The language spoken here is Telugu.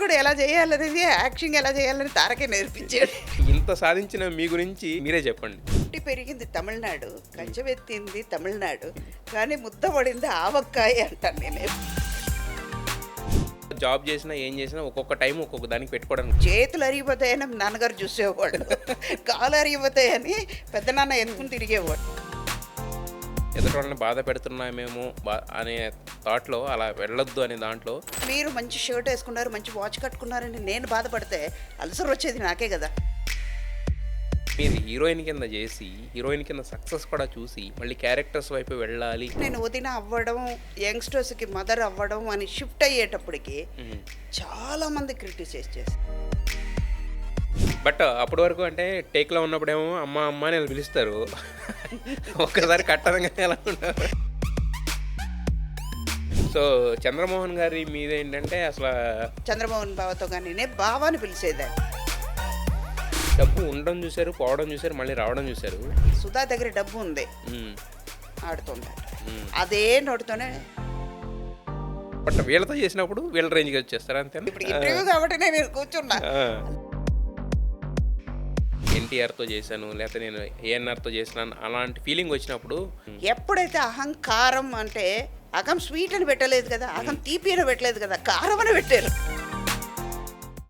కూడా ఎలా చేయాలనేది, యాక్షన్ ఎలా చేయాలని తారకే నేర్పించాడు. ఇంత సాధించిన మీ గురించి మీరే చెప్పండి. పుట్టి పెరిగింది తమిళనాడు, కంచెవెత్తింది తమిళనాడు, కానీ ముద్ద పడింది ఆవక్కాయ అంటాను నేను. జాబ్ చేసినా ఏం చేసినా ఒక్కొక్క టైం ఒక్కొక్క దానికి పెట్టుకోవడానికి. చేతులు అరిగిపోతాయని నాన్నగారు చూసేవాళ్ళు, కాలు అరిగిపోతాయని పెద్ద నాన్న ఎత్తుకుని తిరిగేవాడు. ఎదుటి వాళ్ళని బాధ పెడుతున్నామేమో అనే థాట్లో అలా వెళ్ళొద్దు అనే దాంట్లో. మీరు మంచి షర్ట్ వేసుకున్నారు, మంచి వాచ్ కట్టుకున్నారని నేను బాధపడితే అల్సర్ వచ్చేది నాకే కదా. మీరు హీరోయిన్ కింద చేసి హీరోయిన్ కింద సక్సెస్ కూడా చూసి మళ్ళీ క్యారెక్టర్స్ వైపు వెళ్ళాలి. నేను వదిన అవ్వడం, యంగ్స్టర్స్కి మదర్ అవ్వడం అని షిఫ్ట్ అయ్యేటప్పటికి చాలా మంది క్రిటిసైజ్ చేస్తారు. బట్ అప్పటి వరకు అంటే టేక్లో ఉన్నప్పుడేమో అమ్మ అమ్మ అని పిలుస్తారు, ఒక్కసారి కట్టడంగానే ఎలా ఉంటారు. సో చంద్రమోహన్ గారి మీద ఏంటంటే అసలు చంద్రమోహన్ బావతో కానీ నేను బావాని పిలిచేదాన్ని. డబ్బు ఉండడం చూశారు, పోవడం చూశారు, మళ్ళీ రావడం చూశారు. సుధా దగ్గర డబ్బు ఉంది, ఆడుతుంది, అదే నోటితోనే. బట్ వీళ్ళతో చేసినప్పుడు వీళ్ళ రేంజ్కి వచ్చేస్తారు అంతే. ఇప్పుడు ఇంటర్వ్యూ కాబట్టి నేను కూర్చున్నా. ఎన్టీఆర్తో చేశాను లేకపోతే నేను ఏఎన్ఆర్తో చేసినాను అలాంటి ఫీలింగ్ వచ్చినప్పుడు. ఎప్పుడైతే అహంకారం అంటే అహం స్వీట్ అని పెట్టలేదు కదా, అహం తీపి అని పెట్టలేదు కదా, కారం అని పెట్టారు.